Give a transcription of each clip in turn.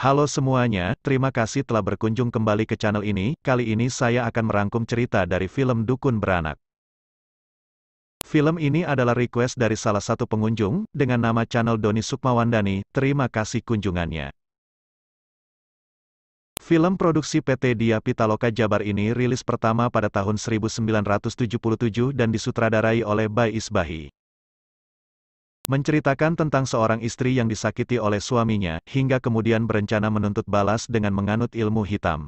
Halo semuanya, terima kasih telah berkunjung kembali ke channel ini. Kali ini saya akan merangkum cerita dari film Dukun Beranak. Film ini adalah request dari salah satu pengunjung, dengan nama channel Doni Sukmawandani. Terima kasih kunjungannya. Film produksi PT Dia Pitaloka Jabar ini rilis pertama pada tahun 1977 dan disutradarai oleh Bay Isbahi. Menceritakan tentang seorang istri yang disakiti oleh suaminya, hingga kemudian berencana menuntut balas dengan menganut ilmu hitam.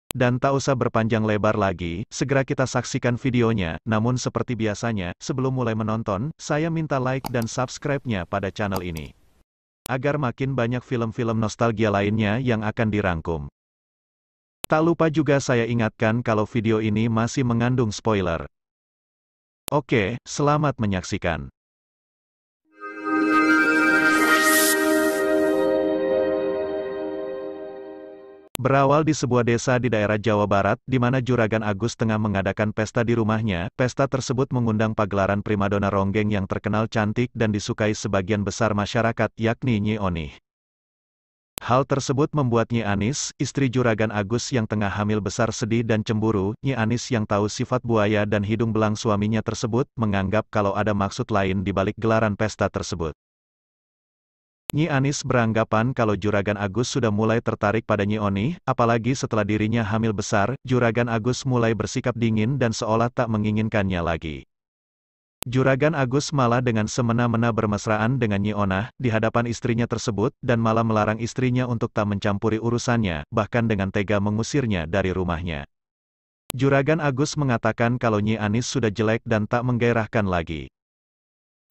Dan tak usah berpanjang lebar lagi, segera kita saksikan videonya. Namun seperti biasanya, sebelum mulai menonton, saya minta like dan subscribe-nya pada channel ini, agar makin banyak film-film nostalgia lainnya yang akan dirangkum. Tak lupa juga saya ingatkan kalau video ini masih mengandung spoiler. Oke, selamat menyaksikan. Berawal di sebuah desa di daerah Jawa Barat, di mana Juragan Agus tengah mengadakan pesta di rumahnya. Pesta tersebut mengundang pagelaran primadona ronggeng yang terkenal cantik dan disukai sebagian besar masyarakat, yakni Nyi Onih. Hal tersebut membuat Nyi Anis, istri Juragan Agus yang tengah hamil besar sedih dan cemburu. Nyi Anis yang tahu sifat buaya dan hidung belang suaminya tersebut, menganggap kalau ada maksud lain di balik gelaran pesta tersebut. Nyi Anis beranggapan kalau Juragan Agus sudah mulai tertarik pada Nyi Onih, apalagi setelah dirinya hamil besar. Juragan Agus mulai bersikap dingin dan seolah tak menginginkannya lagi. Juragan Agus malah dengan semena-mena bermesraan dengan Nyi Onah, di hadapan istrinya tersebut, dan malah melarang istrinya untuk tak mencampuri urusannya, bahkan dengan tega mengusirnya dari rumahnya. Juragan Agus mengatakan kalau Nyi Anis sudah jelek dan tak menggairahkan lagi.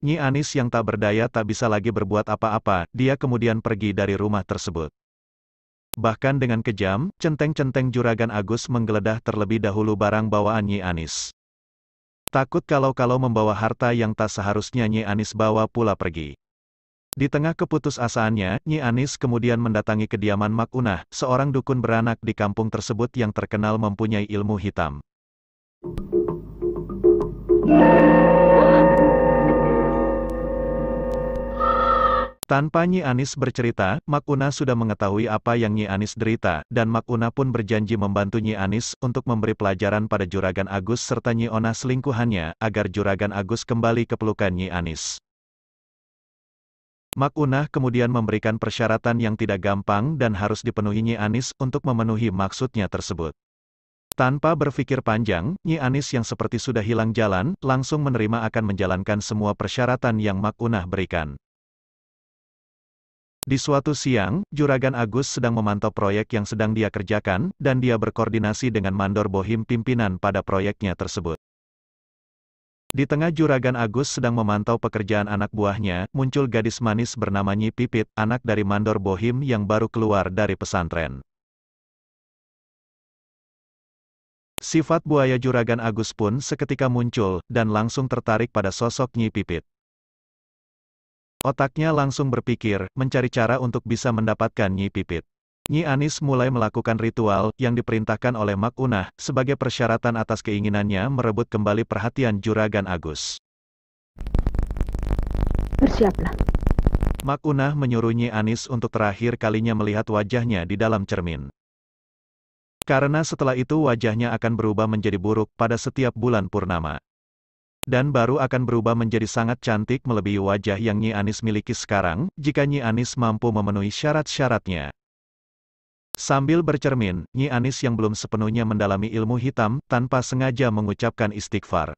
Nyi Anis yang tak berdaya tak bisa lagi berbuat apa-apa, dia kemudian pergi dari rumah tersebut. Bahkan dengan kejam, centeng-centeng Juragan Agus menggeledah terlebih dahulu barang bawaan Nyi Anis. Takut kalau membawa harta yang tak seharusnya Nyi Anis bawa pula pergi. Di tengah keputusasaannya, Nyi Anis kemudian mendatangi kediaman Mak Unah, seorang dukun beranak di kampung tersebut yang terkenal mempunyai ilmu hitam. Tanpa Nyi Anis bercerita, Mak Unah sudah mengetahui apa yang Nyi Anis derita, dan Mak Unah pun berjanji membantu Nyi Anis untuk memberi pelajaran pada Juragan Agus serta Nyi Onah selingkuhannya, agar Juragan Agus kembali ke pelukan Nyi Anis. Mak Unah kemudian memberikan persyaratan yang tidak gampang dan harus dipenuhi Nyi Anis untuk memenuhi maksudnya tersebut. Tanpa berpikir panjang, Nyi Anis yang seperti sudah hilang jalan, langsung menerima akan menjalankan semua persyaratan yang Mak Unah berikan. Di suatu siang, Juragan Agus sedang memantau proyek yang sedang dia kerjakan, dan dia berkoordinasi dengan mandor bohim pimpinan pada proyeknya tersebut. Di tengah Juragan Agus sedang memantau pekerjaan anak buahnya, muncul gadis manis bernama Nyi Pipit, anak dari mandor bohim yang baru keluar dari pesantren. Sifat buaya Juragan Agus pun seketika muncul, dan langsung tertarik pada sosok Nyi Pipit. Otaknya langsung berpikir, mencari cara untuk bisa mendapatkan Nyi Pipit. Nyi Anis mulai melakukan ritual, yang diperintahkan oleh Mak Unah, sebagai persyaratan atas keinginannya merebut kembali perhatian Juragan Agus. Bersiaplah. Mak Unah menyuruh Nyi Anis untuk terakhir kalinya melihat wajahnya di dalam cermin. Karena setelah itu wajahnya akan berubah menjadi buruk pada setiap bulan purnama. Dan baru akan berubah menjadi sangat cantik melebihi wajah yang Nyi Anis miliki sekarang, jika Nyi Anis mampu memenuhi syarat-syaratnya. Sambil bercermin, Nyi Anis yang belum sepenuhnya mendalami ilmu hitam, tanpa sengaja mengucapkan istighfar.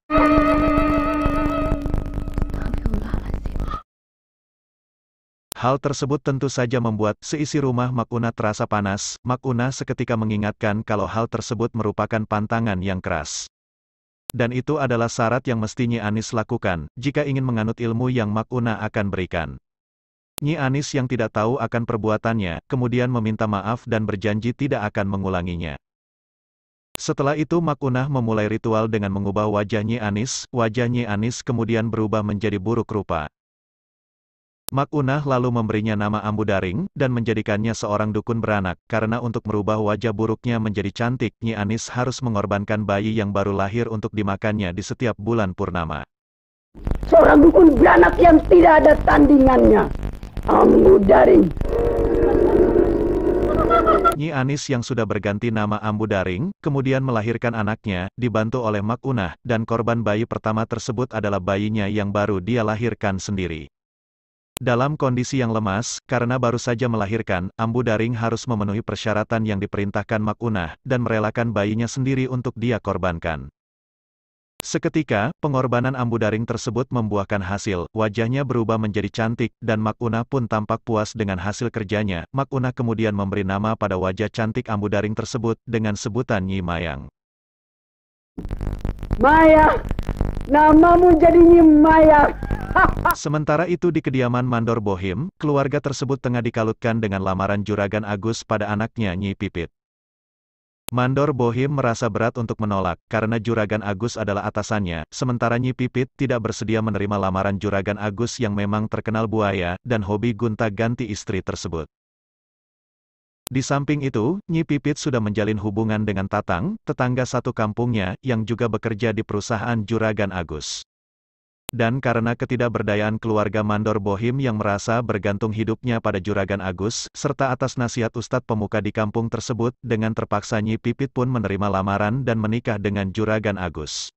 Hal tersebut tentu saja membuat seisi rumah Mak Unah terasa panas. Mak Unah seketika mengingatkan kalau hal tersebut merupakan pantangan yang keras. Dan itu adalah syarat yang mesti Nyi Anis lakukan, jika ingin menganut ilmu yang Mak Unah akan berikan. Nyi Anis yang tidak tahu akan perbuatannya, kemudian meminta maaf dan berjanji tidak akan mengulanginya. Setelah itu Mak Unah memulai ritual dengan mengubah wajah Nyi Anis kemudian berubah menjadi buruk rupa. Mak Unah lalu memberinya nama Ambudaring, dan menjadikannya seorang dukun beranak, karena untuk merubah wajah buruknya menjadi cantik, Nyi Anis harus mengorbankan bayi yang baru lahir untuk dimakannya di setiap bulan purnama. Seorang dukun beranak yang tidak ada tandingannya. Ambudaring. Nyi Anis yang sudah berganti nama Ambu Daring, kemudian melahirkan anaknya, dibantu oleh Mak Unah, dan korban bayi pertama tersebut adalah bayinya yang baru dia lahirkan sendiri. Dalam kondisi yang lemas, karena baru saja melahirkan, Ambu Daring harus memenuhi persyaratan yang diperintahkan Mak Unah, dan merelakan bayinya sendiri untuk dia korbankan. Seketika, pengorbanan Ambu Daring tersebut membuahkan hasil, wajahnya berubah menjadi cantik, dan Mak Unah pun tampak puas dengan hasil kerjanya. Mak Unah kemudian memberi nama pada wajah cantik Ambu Daring tersebut, dengan sebutan Nyi Mayang. Mayang, namamu jadi Nyi Mayang. Sementara itu di kediaman Mandor Bohim, keluarga tersebut tengah dikalutkan dengan lamaran Juragan Agus pada anaknya Nyi Pipit. Mandor Bohim merasa berat untuk menolak, karena Juragan Agus adalah atasannya, sementara Nyi Pipit tidak bersedia menerima lamaran Juragan Agus yang memang terkenal buaya, dan hobi gonta-ganti istri tersebut. Di samping itu, Nyi Pipit sudah menjalin hubungan dengan Tatang, tetangga satu kampungnya, yang juga bekerja di perusahaan Juragan Agus. Dan karena ketidakberdayaan keluarga Mandor Bohim yang merasa bergantung hidupnya pada Juragan Agus, serta atas nasihat Ustadz pemuka di kampung tersebut, dengan terpaksa Nyi Pipit pun menerima lamaran dan menikah dengan Juragan Agus.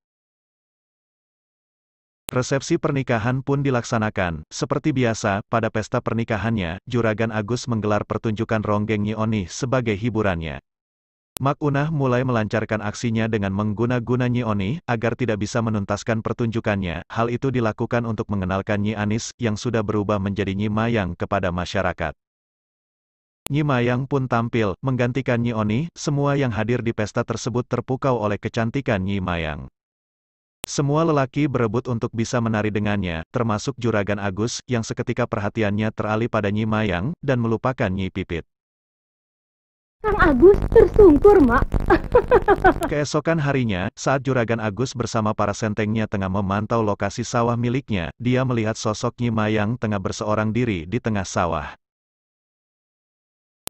Resepsi pernikahan pun dilaksanakan. Seperti biasa, pada pesta pernikahannya, Juragan Agus menggelar pertunjukan ronggeng Nyi Oni sebagai hiburannya. Mak Unah mulai melancarkan aksinya dengan mengguna-guna Nyi Oni, agar tidak bisa menuntaskan pertunjukannya. Hal itu dilakukan untuk mengenalkan Nyi Anis, yang sudah berubah menjadi Nyi Mayang kepada masyarakat. Nyi Mayang pun tampil, menggantikan Nyi Oni. Semua yang hadir di pesta tersebut terpukau oleh kecantikan Nyi Mayang. Semua lelaki berebut untuk bisa menari dengannya, termasuk Juragan Agus, yang seketika perhatiannya teralih pada Nyi Mayang, dan melupakan Nyi Pipit. Kang Agus tersungkur, Mak. Keesokan harinya, saat Juragan Agus bersama para sentengnya tengah memantau lokasi sawah miliknya, dia melihat sosok Nyi Mayang tengah berseorang diri di tengah sawah.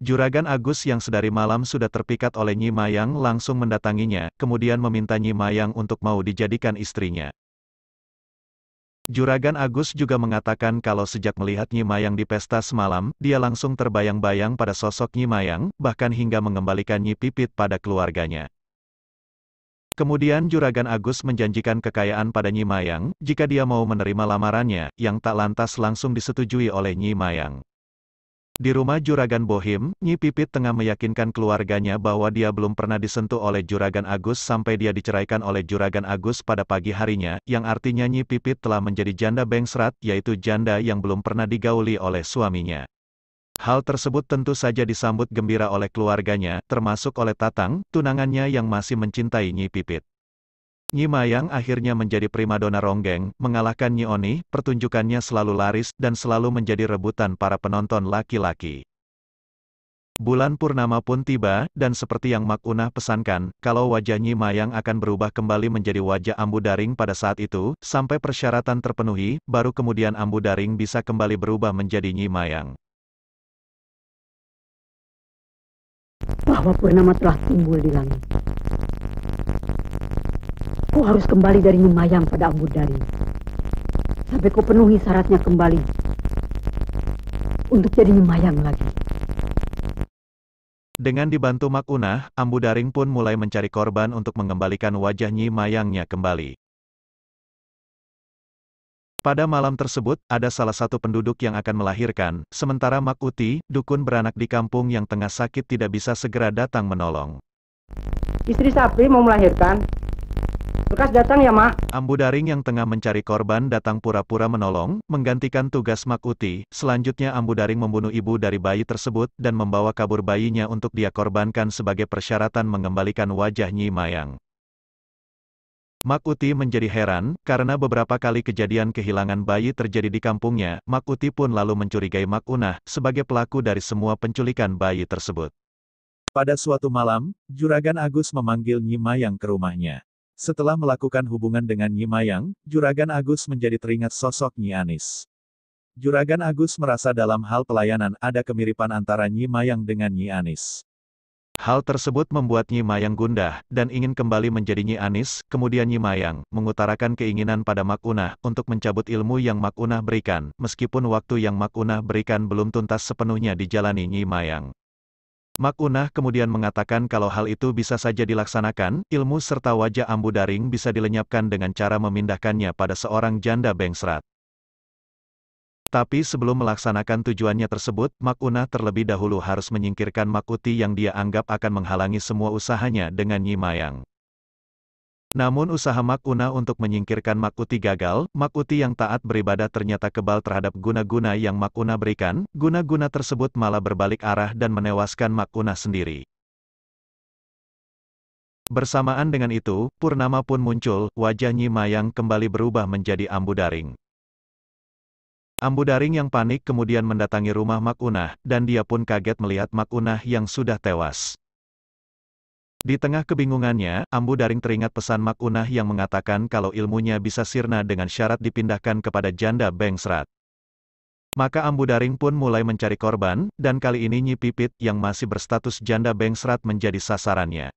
Juragan Agus yang sedari malam sudah terpikat oleh Nyi Mayang langsung mendatanginya, kemudian meminta Nyi Mayang untuk mau dijadikan istrinya. Juragan Agus juga mengatakan kalau sejak melihat Nyi Mayang di pesta semalam, dia langsung terbayang-bayang pada sosok Nyi Mayang, bahkan hingga mengembalikan Nyi Pipit pada keluarganya. Kemudian Juragan Agus menjanjikan kekayaan pada Nyi Mayang, jika dia mau menerima lamarannya, yang tak lantas langsung disetujui oleh Nyi Mayang. Di rumah Juragan Bohim, Nyi Pipit tengah meyakinkan keluarganya bahwa dia belum pernah disentuh oleh Juragan Agus sampai dia diceraikan oleh Juragan Agus pada pagi harinya, yang artinya Nyi Pipit telah menjadi janda bengsrat, yaitu janda yang belum pernah digauli oleh suaminya. Hal tersebut tentu saja disambut gembira oleh keluarganya, termasuk oleh Tatang, tunangannya yang masih mencintai Nyi Pipit. Nyi Mayang akhirnya menjadi primadona ronggeng, mengalahkan Nyi Oni. Pertunjukannya selalu laris, dan selalu menjadi rebutan para penonton laki-laki. Bulan purnama pun tiba, dan seperti yang Mak Unah pesankan, kalau wajah Nyi Mayang akan berubah kembali menjadi wajah Ambu Daring pada saat itu, sampai persyaratan terpenuhi, baru kemudian Ambu Daring bisa kembali berubah menjadi Nyi Mayang. Bahwa purnama telah timbul di langit. Kau harus kembali dari Nyi Mayang pada Ambu Daring, sampai kau penuhi syaratnya kembali untuk jadi Nyi Mayang lagi. Dengan dibantu Mak Unah, Ambu Daring pun mulai mencari korban untuk mengembalikan wajah Nyi Mayangnya kembali. Pada malam tersebut, ada salah satu penduduk yang akan melahirkan, sementara Mak Uti, dukun beranak di kampung yang tengah sakit tidak bisa segera datang menolong. Istri Sapri mau melahirkan. Bekas datang ya, Mak. Ambu Daring yang tengah mencari korban datang pura-pura menolong, menggantikan tugas Mak Uti. Selanjutnya Ambu Daring membunuh ibu dari bayi tersebut, dan membawa kabur bayinya untuk dia korbankan sebagai persyaratan mengembalikan wajah Nyi Mayang. Mak Uti menjadi heran, karena beberapa kali kejadian kehilangan bayi terjadi di kampungnya. Mak Uti pun lalu mencurigai Mak Unah, sebagai pelaku dari semua penculikan bayi tersebut. Pada suatu malam, Juragan Agus memanggil Nyi Mayang ke rumahnya. Setelah melakukan hubungan dengan Nyi Mayang, Juragan Agus menjadi teringat sosok Nyi Anis. Juragan Agus merasa dalam hal pelayanan ada kemiripan antara Nyi Mayang dengan Nyi Anis. Hal tersebut membuat Nyi Mayang gundah, dan ingin kembali menjadi Nyi Anis. Kemudian Nyi Mayang mengutarakan keinginan pada Mak Unah untuk mencabut ilmu yang Mak Unah berikan, meskipun waktu yang Mak Unah berikan belum tuntas sepenuhnya dijalani Nyi Mayang. Mak Unah kemudian mengatakan kalau hal itu bisa saja dilaksanakan, ilmu serta wajah Ambu Daring bisa dilenyapkan dengan cara memindahkannya pada seorang janda bengsrat. Tapi sebelum melaksanakan tujuannya tersebut, Mak Unah terlebih dahulu harus menyingkirkan Mak Uti yang dia anggap akan menghalangi semua usahanya dengan Nyi Mayang. Namun usaha Mak Unah untuk menyingkirkan Mak Uti gagal, Mak Uti yang taat beribadah ternyata kebal terhadap guna-guna yang Mak Unah berikan, guna-guna tersebut malah berbalik arah dan menewaskan Mak Unah sendiri. Bersamaan dengan itu, Purnama pun muncul, wajah Nyi Mayang kembali berubah menjadi Ambu Daring. Ambu Daring yang panik kemudian mendatangi rumah Mak Unah, dan dia pun kaget melihat Mak Unah yang sudah tewas. Di tengah kebingungannya, Ambu Daring teringat pesan Mak Unah yang mengatakan kalau ilmunya bisa sirna dengan syarat dipindahkan kepada janda bengsrat. Maka Ambu Daring pun mulai mencari korban, dan kali ini Nyi Pipit yang masih berstatus janda bengsrat menjadi sasarannya.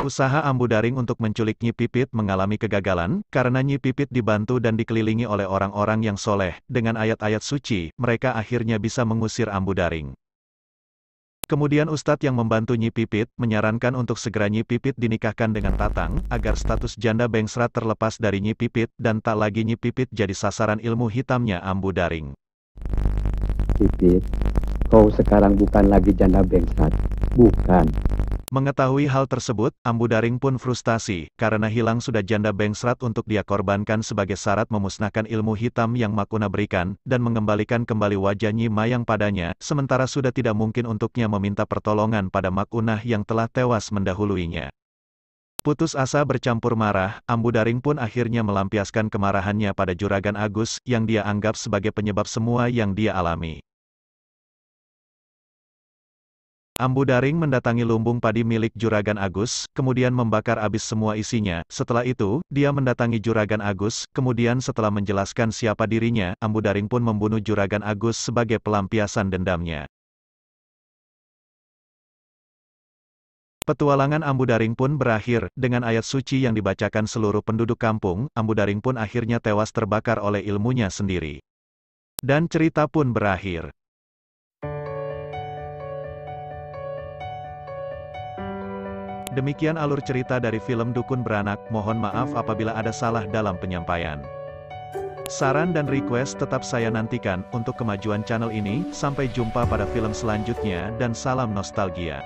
Usaha Ambu Daring untuk menculik Nyi Pipit mengalami kegagalan, karena Nyi Pipit dibantu dan dikelilingi oleh orang-orang yang soleh, dengan ayat-ayat suci, mereka akhirnya bisa mengusir Ambu Daring. Kemudian Ustadz yang membantu Nyi Pipit, menyarankan untuk segera Nyi Pipit dinikahkan dengan Tatang, agar status janda bengsrat terlepas dari Nyi Pipit, dan tak lagi Nyi Pipit jadi sasaran ilmu hitamnya Ambu Daring. Pipit, kau sekarang bukan lagi janda bengsrat, bukan. Mengetahui hal tersebut, Ambu Daring pun frustasi, karena hilang sudah janda bengsrat untuk dia korbankan sebagai syarat memusnahkan ilmu hitam yang Mak Unah berikan, dan mengembalikan kembali wajah Nyi Mayang padanya, sementara sudah tidak mungkin untuknya meminta pertolongan pada Mak Unah yang telah tewas mendahuluinya. Putus asa bercampur marah, Ambu Daring pun akhirnya melampiaskan kemarahannya pada Juragan Agus, yang dia anggap sebagai penyebab semua yang dia alami. Ambu Daring mendatangi lumbung padi milik Juragan Agus, kemudian membakar habis semua isinya. Setelah itu, dia mendatangi Juragan Agus, kemudian setelah menjelaskan siapa dirinya, Ambu Daring pun membunuh Juragan Agus sebagai pelampiasan dendamnya. Petualangan Ambu Daring pun berakhir, dengan ayat suci yang dibacakan seluruh penduduk kampung, Ambu Daring pun akhirnya tewas terbakar oleh ilmunya sendiri. Dan cerita pun berakhir. Demikian alur cerita dari film Dukun Beranak, mohon maaf apabila ada salah dalam penyampaian. Saran dan request tetap saya nantikan untuk kemajuan channel ini, sampai jumpa pada film selanjutnya dan salam nostalgia.